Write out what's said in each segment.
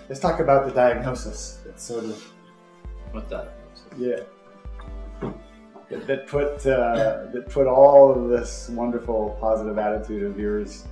let's talk about the diagnosis. It's sort of What that? yeah. That put all of this wonderful positive attitude of yours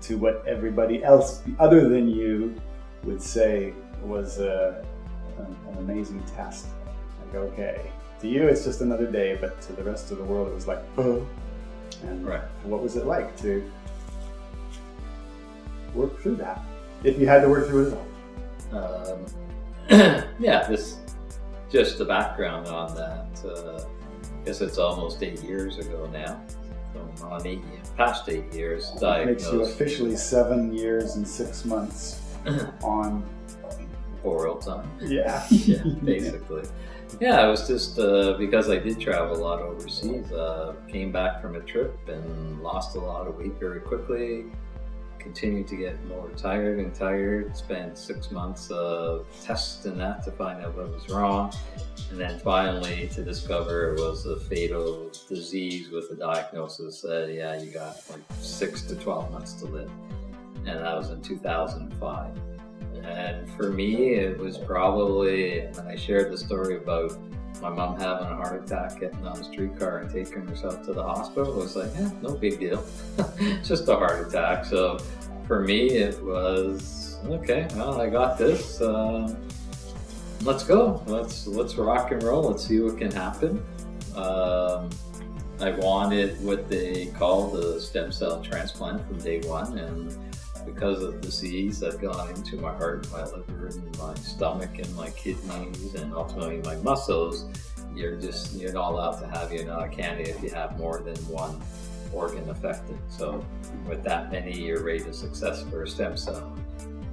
to what everybody else other than you would say was an amazing test. Like, okay, to you it's just another day, but to the rest of the world it was like, and Right. what was it like to work through that? If you had to work through it all. Yeah, this just the background on that. I guess it's almost 8 years ago now. So on past 8 years, diagnosed. Makes you officially 7 years and 6 months on oral time. Yeah. Yeah, basically. Yeah, it was just because I did travel a lot overseas. Came back from a trip and lost a lot of weight very quickly. Continued to get more tired and tired. Spent 6 months of testing that to find out what was wrong. And then finally to discover it was a fatal disease with a diagnosis that, yeah, you got like 6 to 12 months to live. And that was in 2005. And for me, it was probably, when I shared the story about my mom having a heart attack, getting on a streetcar and taking herself to the hospital, it was like, yeah, no big deal. Just a heart attack. So for me, it was, okay, well, I got this. Let's go. Let's rock and roll. Let's see what can happen. I wanted what they call the stem cell transplant from day one, and because of disease that got into my heart, my liver, and my stomach, and my kidneys, and ultimately my muscles, you're not allowed to have, you're not a candidate if you have more than one organ affected. So with that many, your rate of success for a stem cell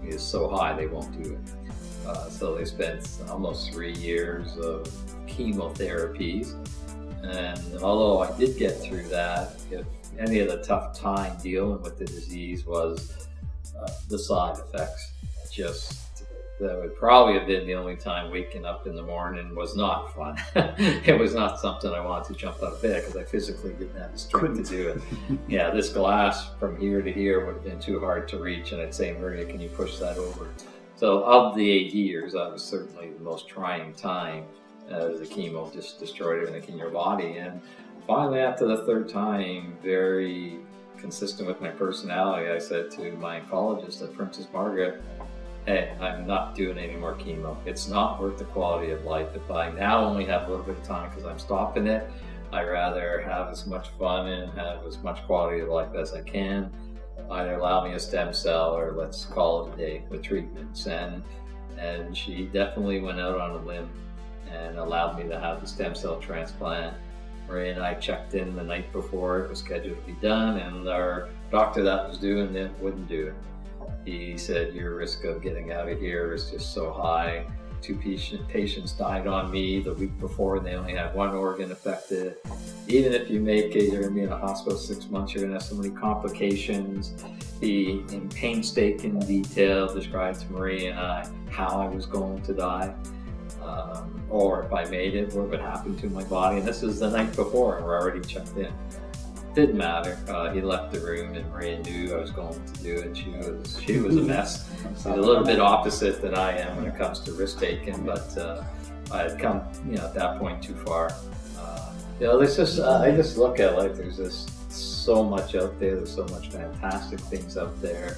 is so high they won't do it. So they spent almost 3 years of chemotherapies, and although I did get through that, if any of the tough time dealing with the disease was the side effects. Just that would probably have been the only time waking up in the morning was not fun. It was not something I wanted to jump out of bed because I physically didn't have the strength to do it. Yeah, this glass from here to here would have been too hard to reach, and I'd say, Maria, can you push that over? So of the 8 years, that was certainly the most trying time as the chemo just destroyed everything in your body. And finally, after the third time, very consistent with my personality, I said to my oncologist at Princess Margaret, hey, I'm not doing any more chemo. It's not worth the quality of life. If I now only have a little bit of time because I'm stopping it, I'd rather have as much fun and have as much quality of life as I can. Either allow me a stem cell or let's call it a day with treatments. And she definitely went out on a limb and allowed me to have the stem cell transplant. Maria and I checked in the night before it was scheduled to be done, and our doctor that was doing it wouldn't do it. He said, your risk of getting out of here is just so high. 2 patients died on me the week before, and they only had 1 organ affected. Even if you make it, you're gonna be in a hospital 6 months, you're gonna have so many complications. He, in painstaking detail, described to Maria and I how I was going to die. Or if I made it, what would happen to my body. And this is the night before, and we're already checked in. Didn't matter. He left the room, and Maria knew I was going to do it. She was a mess. She's a little bit opposite than I am when it comes to risk taking, but I had come, at that point too far. There's just I just look at life. There's just so much out there. There's so much fantastic things out there,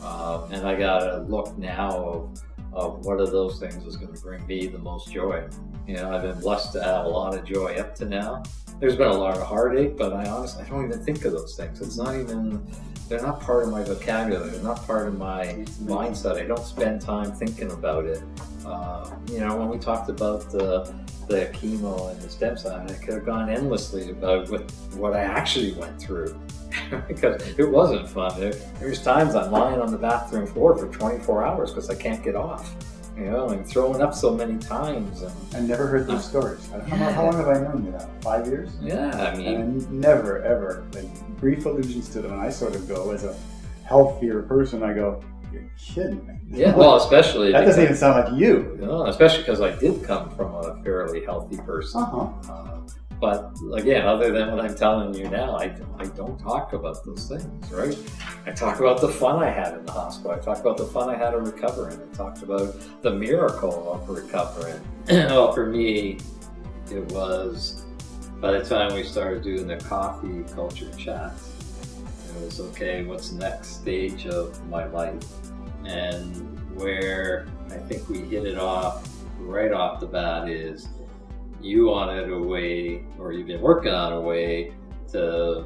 and I gotta look now of what of those things is going to bring me the most joy. I've been blessed to have a lot of joy up to now. There's been a lot of heartache, but I don't even think of those things. They're not part of my vocabulary. They're not part of my mindset. I don't spend time thinking about it. When we talked about the chemo and the stem cell, I could have gone endlessly about what I actually went through. Because it wasn't fun. There's times I'm lying on the bathroom floor for 24 hours because I can't get off. I'm throwing up so many times. I never heard those stories. How long have I known you now? 5 years? Yeah, And I never, ever, brief allusions to them. And I sort of go, as a healthier person, I go, you're kidding me. Yeah, well, especially that doesn't even sound like you. No, especially because I did come from a fairly healthy person. But again, other than what I'm telling you now, I don't talk about those things, right? I talk about the fun I had in the hospital. I talk about the fun I had of recovering. I talked about the miracle of recovering. Well, for me, it was by the time we started doing the coffee culture chats, it was okay, what's the next stage of my life? And where I think we hit it off right off the bat is you wanted a way, or you've been working on a way to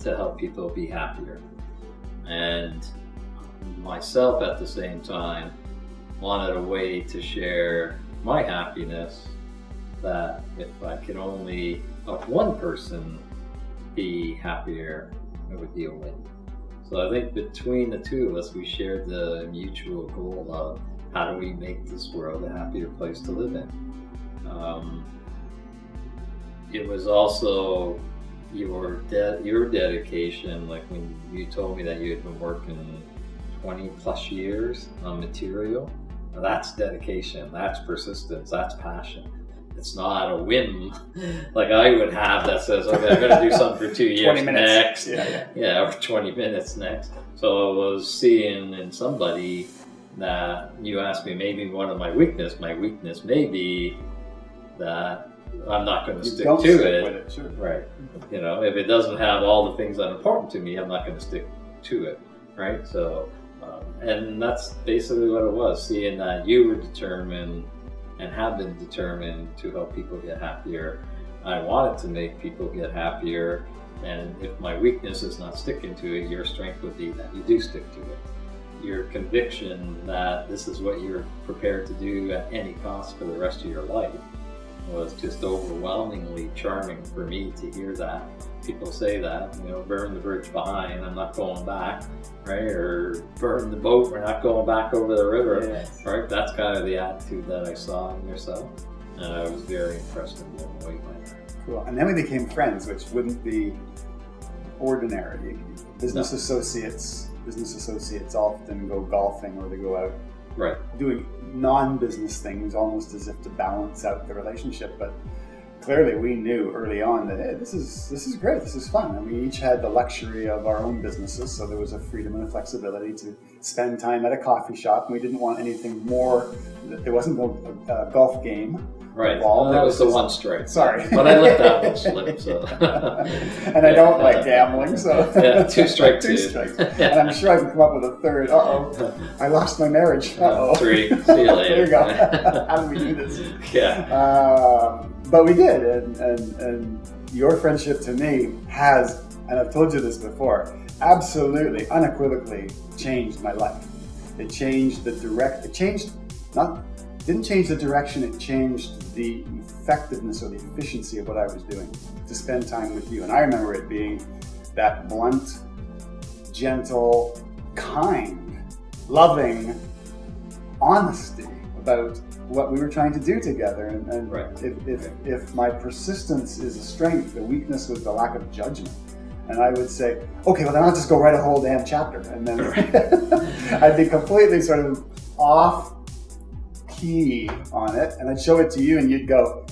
help people be happier. And myself at the same time wanted a way to share my happiness, that if I could only help one person be happier, it would be a win. So I think between the two of us, we shared the mutual goal of how do we make this world a happier place to live in. It was also your dedication, like when you told me that you had been working 20 plus years on material. Now that's dedication, that's persistence, that's passion. It's not a whim like I would have that says, okay, I'm going to do something for 2 years 20 minutes. next. Yeah, or 20 minutes next. So I was seeing in somebody that you asked me, maybe one of my weakness may be that I'm not going to stick to it. With it, sure. Right. You know, if it doesn't have all the things that are important to me, I'm not going to stick to it. Right. So, and that's basically what it was, seeing that you were determined and have been determined to help people get happier. I wanted to make people get happier. And if my weakness is not sticking to it, your strength would be that you do stick to it. Your conviction that this is what you're prepared to do at any cost for the rest of your life was just overwhelmingly charming for me to hear that. People say that, you know, burn the bridge behind, I'm not going back, right? Or burn the boat, we're not going back over the river, yes. Right? That's kind of the attitude that I saw in yourself. And I was very impressed and blown away by that. Cool. And then we became friends, which wouldn't be ordinary. Business associates often go golfing or they go out doing non-business things almost as if to balance out the relationship. But clearly we knew early on that, hey, this is great, this is fun. And we each had the luxury of our own businesses, so there was a freedom and a flexibility to spend time at a coffee shop. And we didn't want anything more. There wasn't a golf game. Right. Well, that was the one strike. Sorry. But I let that one slip. So. And I don't like gambling, so. Yeah, two strikes. And I'm sure I can come up with a third. Uh-oh, I lost my marriage. Uh-oh. 3. See you later. There you go. How did we do this? Yeah. But we did, and your friendship to me has, and I've told you this before, absolutely, unequivocally changed my life. It changed didn't change the direction, it changed the effectiveness or the efficiency of what I was doing to spend time with you. And I remember it being that blunt, gentle, kind, loving honesty about what we were trying to do together. And right. If my persistence is a strength, the weakness was the lack of judgment. And I would say, okay, well then I'll just go write a whole damn chapter. And then I'd be completely sort of off key on it, and I'd show it to you and you'd go,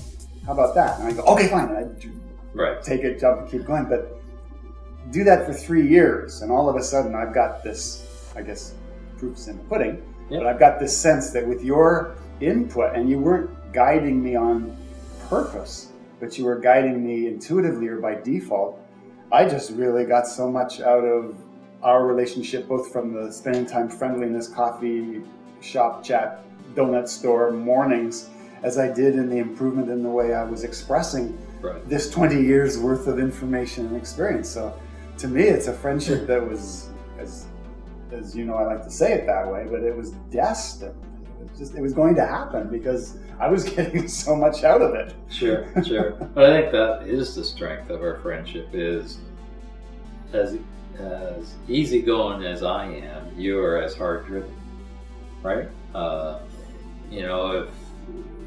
how about that? And I'd go, okay, fine. And I'd take it, jump and keep going. But do that for 3 years and all of a sudden I've got this, I guess proof's in the pudding, but I've got this sense that with your input, and you weren't guiding me on purpose, but you were guiding me intuitively or by default, I just really got so much out of our relationship, both from the spending time friendliness, coffee shop chat, donut store mornings, as I did in the improvement in the way I was expressing this 20 years worth of information and experience. So to me, it's a friendship that was, as you know, I like to say it that way, but it was destined. It was going to happen because I was getting so much out of it. Sure. But I think that is the strength of our friendship, is as easygoing as I am, you're as hard driven, right? You know,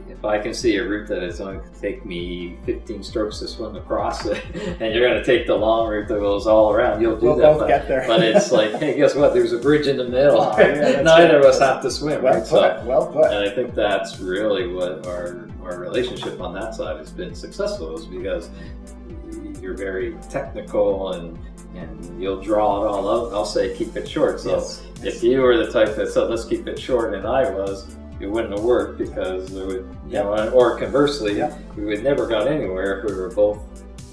if I can see a route that is only going to take me 15 strokes to swim across it, and you're going to take the long route that goes all around, you'll do we'll that. Both get there. But it's like, hey, guess what? There's a bridge in the middle. Oh, yeah, Neither of us have to swim. Well right? put. Well put. And I think that's really what our relationship on that side has been successful, is because you're very technical and you'll draw it all out. I'll say keep it short. So yes. if you were the type that said let's keep it short, and I was, it wouldn't have worked, because there would, you know, or conversely, we would never got anywhere if we were both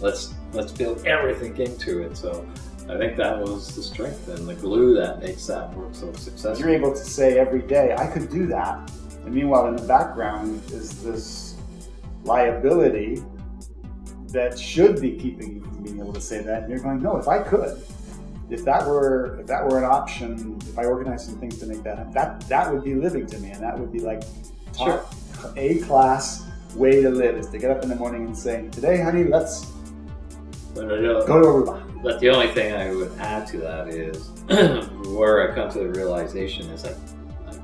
let's build everything into it. So I think that was the strength and the glue that makes that work so successful. You're able to say every day, I could do that. And meanwhile, in the background is this liability that should be keeping you from being able to say that. And you're going, no, if I could, if that were an option, if I organized some things to make that happen, that would be living to me. And that would be like top A-class way to live, is to get up in the morning and say, today, honey, let's go to Aruba. But the only thing I would add to that is where I come to the realization is I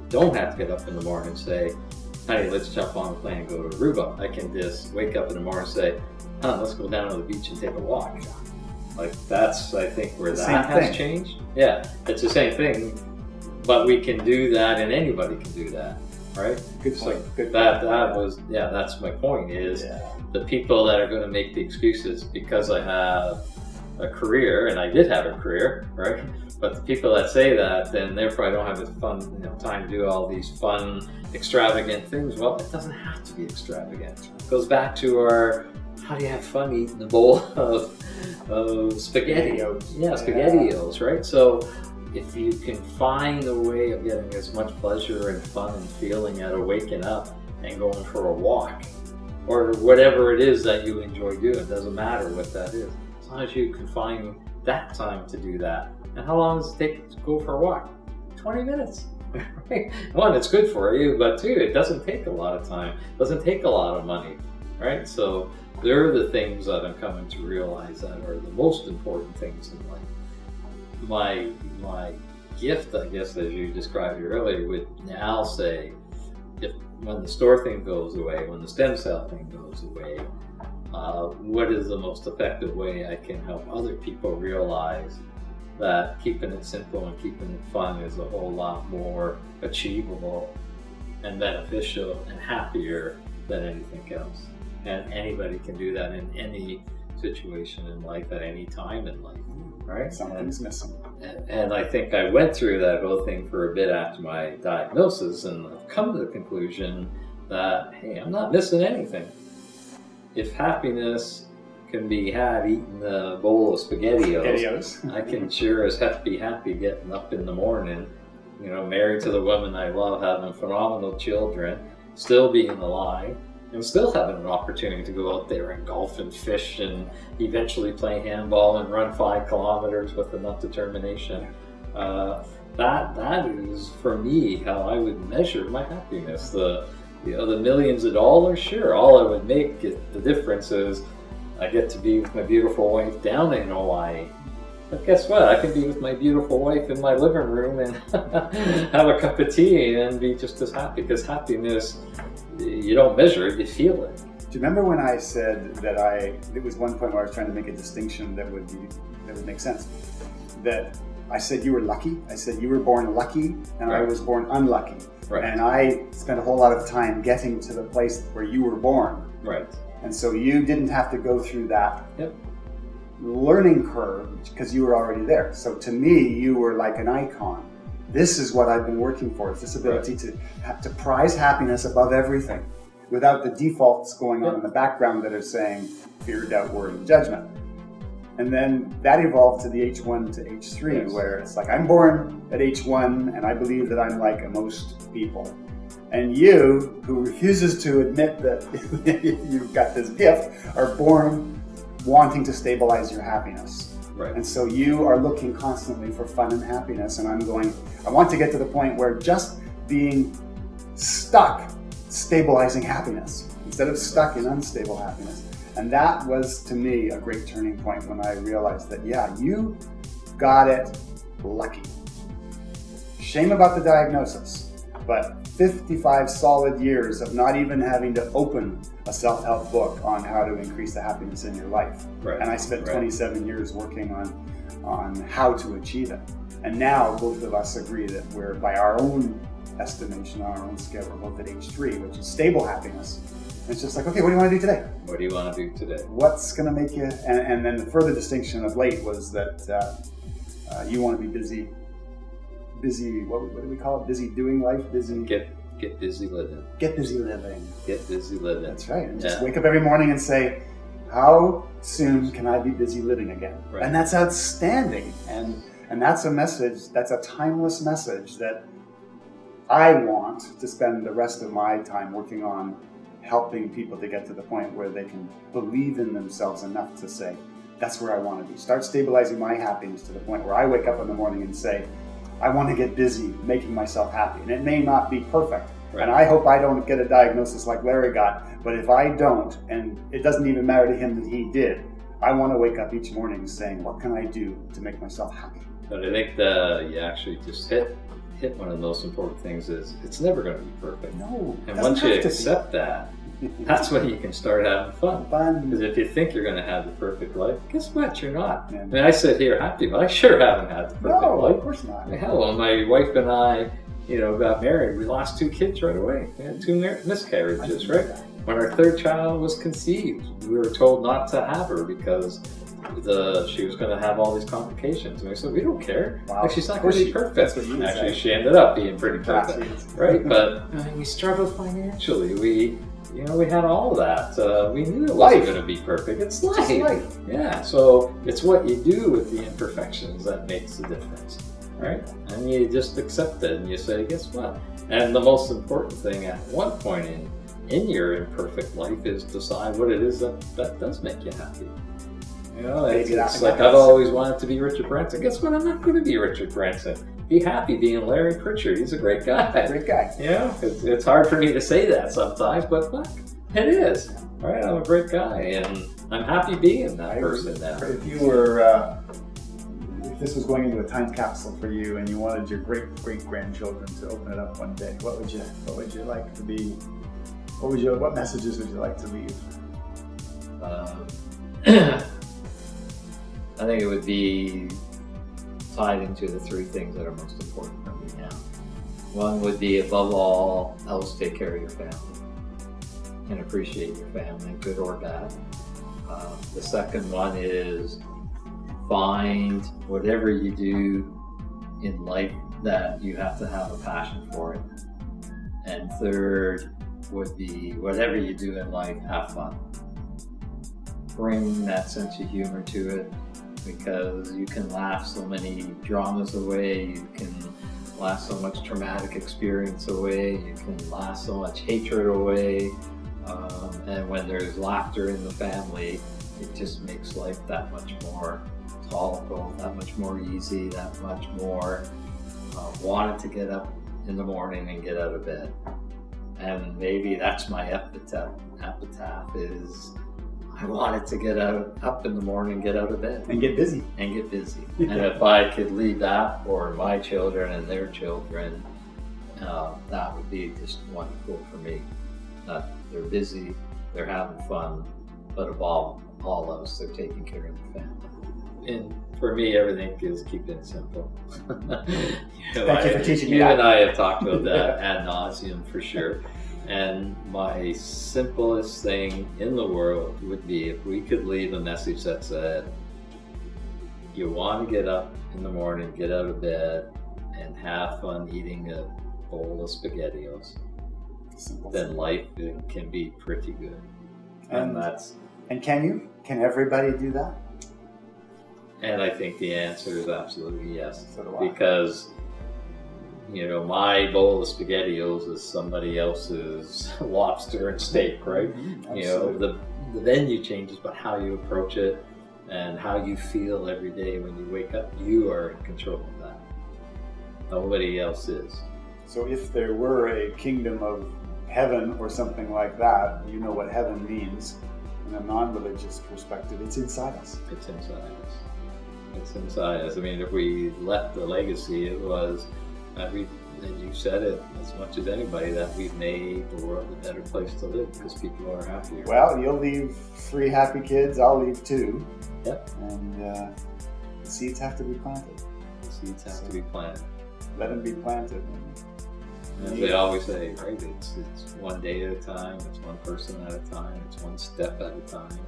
don't have to get up in the morning and say, honey, let's jump on a plane and go to Aruba. I can just wake up in the morning and say, let's go down to the beach and take a walk. Like, that's, I think, where that has changed. Yeah, it's the same thing, but we can do that, and anybody can do that, right? Good point. Good that was, that's my point, is the people that are going to make the excuses because I have a career, and I did have a career, right? But the people that say that, then therefore I don't have the fun, time to do all these fun, extravagant things. Well, it doesn't have to be extravagant. It goes back to our, how do you have fun eating a bowl of spaghetti? SpaghettiOs, right? So if you can find a way of getting as much pleasure and fun and feeling out of waking up and going for a walk, or whatever it is that you enjoy doing, it doesn't matter what that is. As long as you can find that time to do that. And how long does it take to go for a walk? 20 minutes. Right? One, it's good for you, but two, it doesn't take a lot of time. It doesn't take a lot of money, right? So they're the things that I'm coming to realize that are the most important things in life. My gift, I guess, as you described earlier, would now say, when the store thing goes away, when the stem cell thing goes away, what is the most effective way I can help other people realize that keeping it simple and keeping it fun is a whole lot more achievable and beneficial and happier than anything else. And anybody can do that in any situation in life at any time in life, right? Something's missing. And I think I went through that whole thing for a bit after my diagnosis, and I've come to the conclusion that, hey, I'm not missing anything. If happiness can be had eating a bowl of SpaghettiOs, I can sure as heck be happy getting up in the morning, married to the woman I love, having phenomenal children, still being alive, and still having an opportunity to go out there and golf and fish and eventually play handball and run 5 kilometers with enough determination. That is, for me, how I would measure my happiness. The millions of dollars, sure, all I would make, the difference is I get to be with my beautiful wife down in Hawaii. But guess what? I can be with my beautiful wife in my living room and have a cup of tea and be just as happy, because happiness, you don't measure it, you feel it. Do you remember when I said that it was one point where I was trying to make a distinction that would make sense? That I said you were lucky. I said you were born lucky, and I was born unlucky. Right. And I spent a whole lot of time getting to the place where you were born. Right. And so you didn't have to go through that learning curve because you were already there. So to me, you were like an icon. This is what I've been working for, is this ability to prize happiness above everything without the defaults going on in the background that are saying fear, doubt, worry, and judgment. And then that evolved to the H1 to H3, where it's like, I'm born at H1 and I believe that I'm like most people. And you, who refuses to admit that you've got this gift, are born wanting to stabilize your happiness. Right. And so you are looking constantly for fun and happiness, and I want to get to the point where just being stuck, stabilizing happiness, instead of stuck in unstable happiness. And that was, to me, a great turning point when I realized that, you got it lucky. Shame about the diagnosis, but 55 solid years of not even having to open a self-help book on how to increase the happiness in your life. Right. And I spent 27 years working on how to achieve it. And now both of us agree that we're, by our own estimation, on our own scale, we're both at H3, which is stable happiness. And it's just like, okay, what do you want to do today? What do you want to do today? What's going to make you, and then the further distinction of late was that you want to be busy, what do we call it? Busy doing life, busy. Get busy living. Get busy living. Get busy living. That's right. And just wake up every morning and say, how soon can I be busy living again? Right. And that's outstanding. And that's a message, that's a timeless message that I want to spend the rest of my time working on, helping people to get to the point where they can believe in themselves enough to say, that's where I want to be. Start stabilizing my happiness to the point where I wake up in the morning and say, I want to get busy making myself happy. And it may not be perfect. Right. And I hope I don't get a diagnosis like Larry got, but if I don't, and it doesn't even matter to him that he did, I want to wake up each morning saying, what can I do to make myself happy? But I think you actually just hit one of the most important things is it's never going to be perfect. No. And once you accept that, that's when you can start having fun. Because if you think you're going to have the perfect life, guess what? You're not. I mean, I sit here happy, but I sure haven't had the perfect life. Of course not. Hell, when my wife and I, got married, we lost 2 kids right away. We had 2 miscarriages, right? When our 3rd child was conceived, we were told not to have her because she was going to have all these complications. And we said, we don't care. Wow. Like, she's not going to be perfect. That's what you would Actually, say. She ended up being pretty perfect, right? But we struggled financially. We had all of that. We knew it wasn't going to be perfect. It's life. Yeah. So it's what you do with the imperfections that makes the difference, right? And you just accept it and you say, guess what? And the most important thing at one point in your imperfect life is decide what it is that does make you happy. It's like I've always wanted to be Richard Branson. Guess what? I'm not going to be Richard Branson. Be happy being Larry Pritchard. He's a great guy. Great guy. It's hard for me to say that sometimes, but look, it is. All right, I'm a great guy, and I'm happy being that person now. If you were, if this was going into a time capsule for you, and you wanted your great-great-grandchildren to open it up one day, what would you like to be? What messages would you like to leave? I think it would be tied into the 3 things that are most important for me now. One would be, above all else, take care of your family and appreciate your family, good or bad. The second one is find whatever you do in life that you have to have a passion for it. And third would be, whatever you do in life, have fun. Bring that sense of humor to it, because you can laugh so many dramas away, you can laugh so much traumatic experience away, you can laugh so much hatred away, and when there's laughter in the family, it just makes life that much more tolerable, that much more easy, that much more wanted to get up in the morning and get out of bed. And maybe that's my epitaph is, I wanted to get up in the morning, get out of bed. And get busy. And if I could leave that for my children and their children, that would be just wonderful for me. They're busy, they're having fun, but above all else, they're taking care of the family. And for me, everything is keeping it simple. Thank you for teaching me You that. and I have talked about that ad nauseum for sure. And my simplest thing in the world would be if we could leave a message that said, you want to get up in the morning, get out of bed, and have fun eating a bowl of SpaghettiOs, then life can be pretty good. And can everybody do that? And I think the answer is absolutely yes. So do I. Because my bowl of SpaghettiOs is somebody else's lobster and steak, right? The venue changes, but how you approach it and how you feel every day when you wake up, you are in control of that. Nobody else is. So if there were a kingdom of heaven or something like that, you know what heaven means in a non-religious perspective, it's inside us. It's inside us. It's inside us. I mean, if we left the legacy, it was and you said it as much as anybody, that we've made the world a better place to live because people are happier. Well, you'll leave 3 happy kids, I'll leave 2. Yep. And the seeds have to be planted. The seeds have to be planted. Let them be planted. As they always say, right? It's one day at a time, it's one person at a time, it's one step at a time.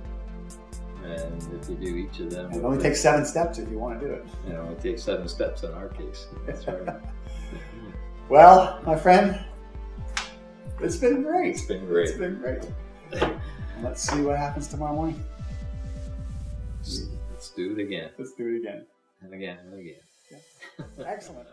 And if you do each of them, It only takes 7 steps if you want to do it. You know, it takes 7 steps in our case. That's right. Well, my friend, it's been great. It's been great. It's been great. Let's see what happens tomorrow morning. Let's do it again. Let's do it again. And again and again. Yeah. Excellent.